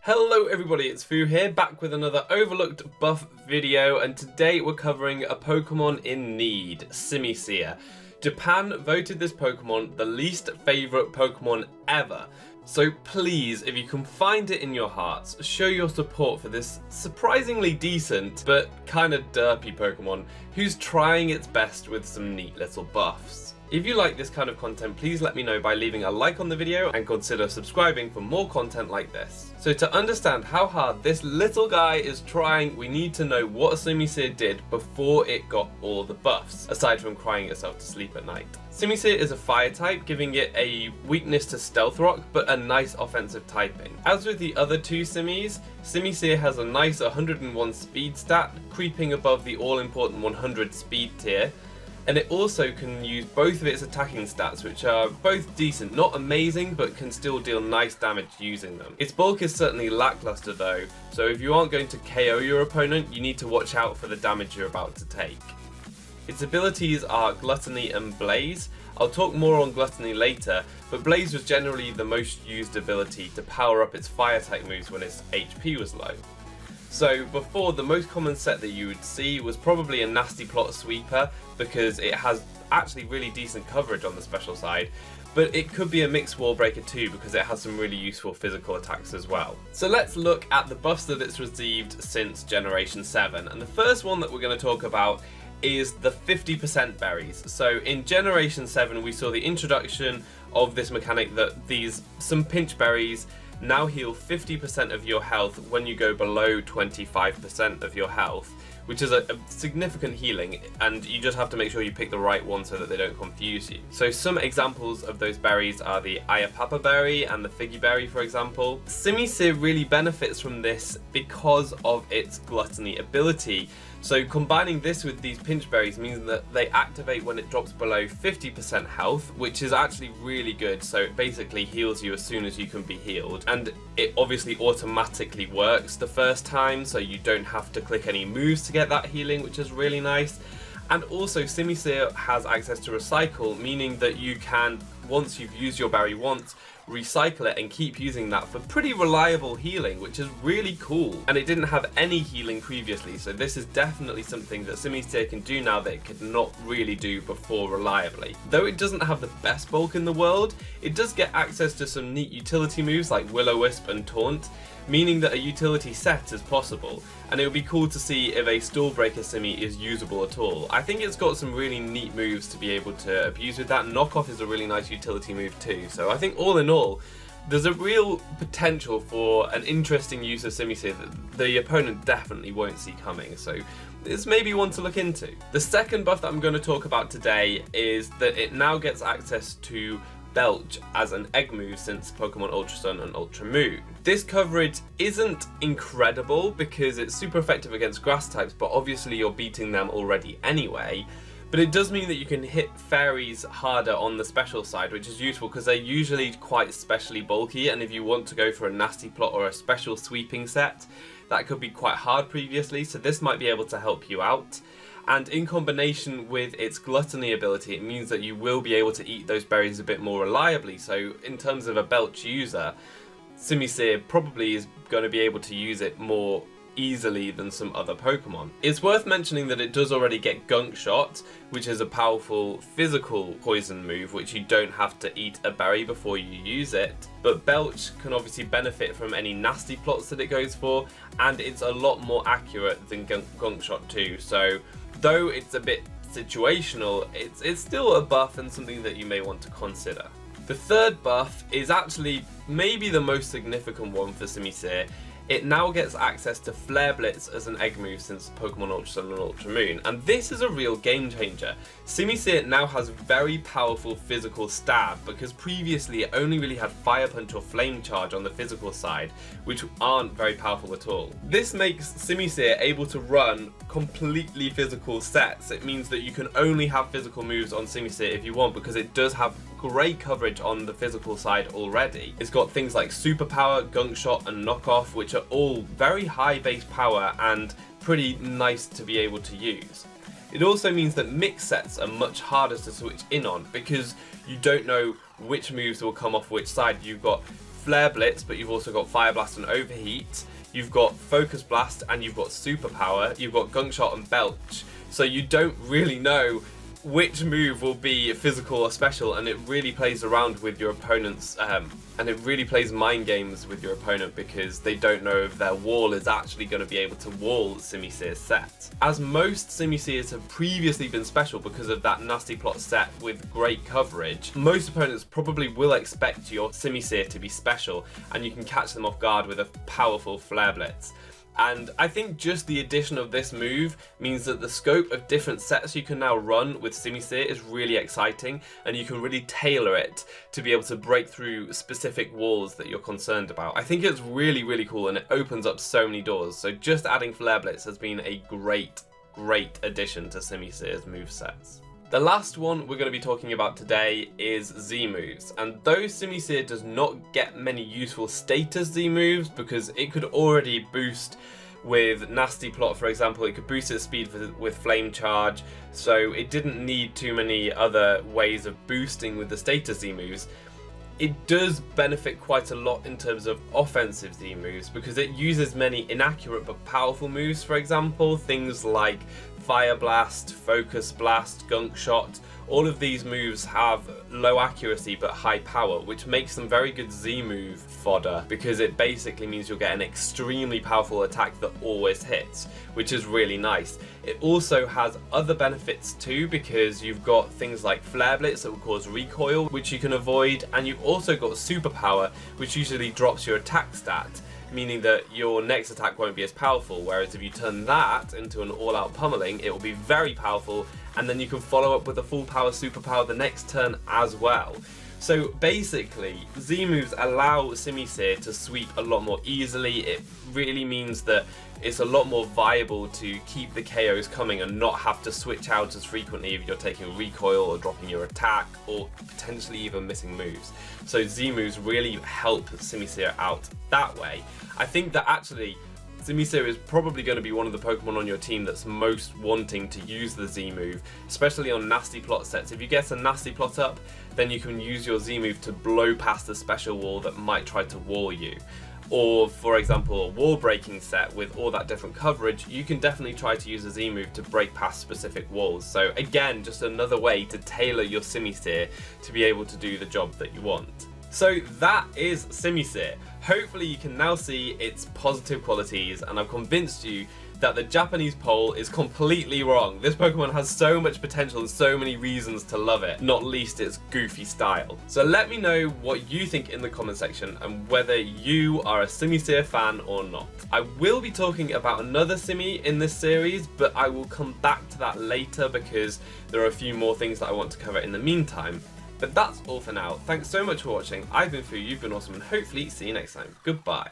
Hello everybody, it's Foo here, back with another overlooked buff video, and today we're covering a Pokemon in need, Simisear. Japan voted this Pokemon the least favourite Pokemon ever, so please, if you can find it in your hearts, show your support for this surprisingly decent but kinda derpy Pokemon who's trying its best with some neat little buffs. If you like this kind of content, please let me know by leaving a like on the video and consider subscribing for more content like this. So to understand how hard this little guy is trying, we need to know what Simisear did before it got all the buffs, aside from crying itself to sleep at night. Simisear is a fire type, giving it a weakness to Stealth Rock, but a nice offensive typing. As with the other two Simis, Simisear has a nice 101 speed stat, creeping above the all-important 100 speed tier, and it also can use both of its attacking stats, which are both decent, not amazing, but can still deal nice damage using them. Its bulk is certainly lackluster though, so if you aren't going to KO your opponent, you need to watch out for the damage you're about to take. Its abilities are Gluttony and Blaze. I'll talk more on Gluttony later, but Blaze was generally the most used ability to power up its fire type moves when its HP was low. So before, the most common set that you would see was probably a Nasty Plot Sweeper, because it has actually really decent coverage on the special side, but it could be a Mixed Wall Breaker too, because it has some really useful physical attacks as well. So let's look at the buffs that it's received since Generation 7, and the first one that we're going to talk about is the 50% berries. So in Generation 7 we saw the introduction of this mechanic that some pinch berries now heal 50% of your health when you go below 25% of your health, which is a significant healing, and you just have to make sure you pick the right one so that they don't confuse you. So some examples of those berries are the Ayapapa berry and the Figgy berry, for example. Simisear really benefits from this because of its Gluttony ability. So combining this with these pinch berries means that they activate when it drops below 50% health, which is actually really good. So it basically heals you as soon as you can be healed. And it obviously automatically works the first time, so you don't have to click any moves to get that healing, which is really nice. And also Simisear has access to recycle, meaning that you can, once you've used your berry once, recycle it and keep using that for pretty reliable healing, which is really cool. And it didn't have any healing previously, so this is definitely something that Simisear can do now that it could not really do before reliably. Though it doesn't have the best bulk in the world, it does get access to some neat utility moves like Will-O-Wisp and Taunt, meaning that a utility set is possible, and it would be cool to see if a Stall Breaker Simi is usable at all. I think it's got some really neat moves to be able to abuse with that. Knockoff is a really nice utility move too, so I think all in all, there's a real potential for an interesting use of Simisear that the opponent definitely won't see coming, so it's maybe one to look into. The second buff that I'm going to talk about today is that it now gets access to BELCH as an egg move since Pokemon Ultra Sun and Ultra Moon. This coverage isn't incredible because it's super effective against grass types, but obviously you're beating them already anyway. But it does mean that you can hit fairies harder on the special side, which is useful because they're usually quite specially bulky, and if you want to go for a Nasty Plot or a special sweeping set, that could be quite hard previously, so this might be able to help you out. And in combination with its Gluttony ability, it means that you will be able to eat those berries a bit more reliably. So in terms of a BELCH user, Simisear probably is going to be able to use it more easily than some other Pokemon. It's worth mentioning that it does already get Gunk Shot, which is a powerful physical poison move which you don't have to eat a berry before you use it. But BELCH can obviously benefit from any nasty plots that it goes for, and it's a lot more accurate than Gunk Shot too. So though it's a bit situational, it's still a buff and something that you may want to consider. The third buff is actually maybe the most significant one for Simisear. It now gets access to Flare Blitz as an egg move since Pokemon Ultra Sun and Ultra Moon, and this is a real game changer. Simisear now has very powerful physical stab, because previously it only really had Fire Punch or Flame Charge on the physical side, which aren't very powerful at all. This makes Simisear able to run completely physical sets. It means that you can only have physical moves on Simisear if you want, because it does have great coverage on the physical side already. It's got things like Superpower, Gunk Shot and Knockoff, which are all very high base power and pretty nice to be able to use. It also means that mix sets are much harder to switch in on because you don't know which moves will come off which side. You've got Flare Blitz, but you've also got Fire Blast and Overheat. You've got Focus Blast and you've got Superpower. You've got Gunk Shot and Belch. So you don't really know which move will be physical or special, and it really plays around with your opponent's and it really plays mind games with your opponent because they don't know if their wall is actually going to be able to wall Simisear's set. As most Simisears have previously been special because of that nasty plot set with great coverage, most opponents probably will expect your Simisear to be special, and you can catch them off guard with a powerful Flare Blitz. And I think just the addition of this move means that the scope of different sets you can now run with Simisear is really exciting, and you can really tailor it to be able to break through specific walls that you're concerned about. I think it's really, really cool, and it opens up so many doors. So just adding Flare Blitz has been a great addition to Simisear's movesets. The last one we're going to be talking about today is Z moves, and though Simisear does not get many useful status Z moves because it could already boost with Nasty Plot, for example, it could boost its speed with Flame Charge, so it didn't need too many other ways of boosting with the status Z moves. It does benefit quite a lot in terms of offensive Z moves because it uses many inaccurate but powerful moves, for example, things like Fire Blast, Focus Blast, Gunk Shot. All of these moves have low accuracy but high power, which makes them very good Z move fodder because it basically means you'll get an extremely powerful attack that always hits, which is really nice. It also has other benefits too because you've got things like Flare Blitz that will cause recoil, which you can avoid, and you've also got Superpower, which usually drops your attack stat, meaning that your next attack won't be as powerful, whereas if you turn that into an all-out pummeling, it will be very powerful, and then you can follow up with a full power Superpower the next turn as well. So basically, Z moves allow Simisear to sweep a lot more easily. It really means that it's a lot more viable to keep the KOs coming and not have to switch out as frequently if you're taking recoil or dropping your attack or potentially even missing moves. So Z moves really help Simisear out that way. I think that actually Simisear is probably going to be one of the Pokemon on your team that's most wanting to use the Z move, especially on Nasty Plot sets. If you get a Nasty Plot up, then you can use your Z move to blow past the special wall that might try to wall you. Or, for example, a wall breaking set with all that different coverage, you can definitely try to use a Z move to break past specific walls. So again, just another way to tailor your Simisear to be able to do the job that you want. So that is Simisear. Hopefully you can now see its positive qualities, and I've convinced you that the Japanese poll is completely wrong. This Pokemon has so much potential and so many reasons to love it, not least its goofy style. So let me know what you think in the comment section and whether you are a Simisear fan or not. I will be talking about another Simi in this series, but I will come back to that later because there are a few more things that I want to cover in the meantime. But that's all for now. Thanks so much for watching. I've been Foo, you've been awesome, and hopefully see you next time. Goodbye.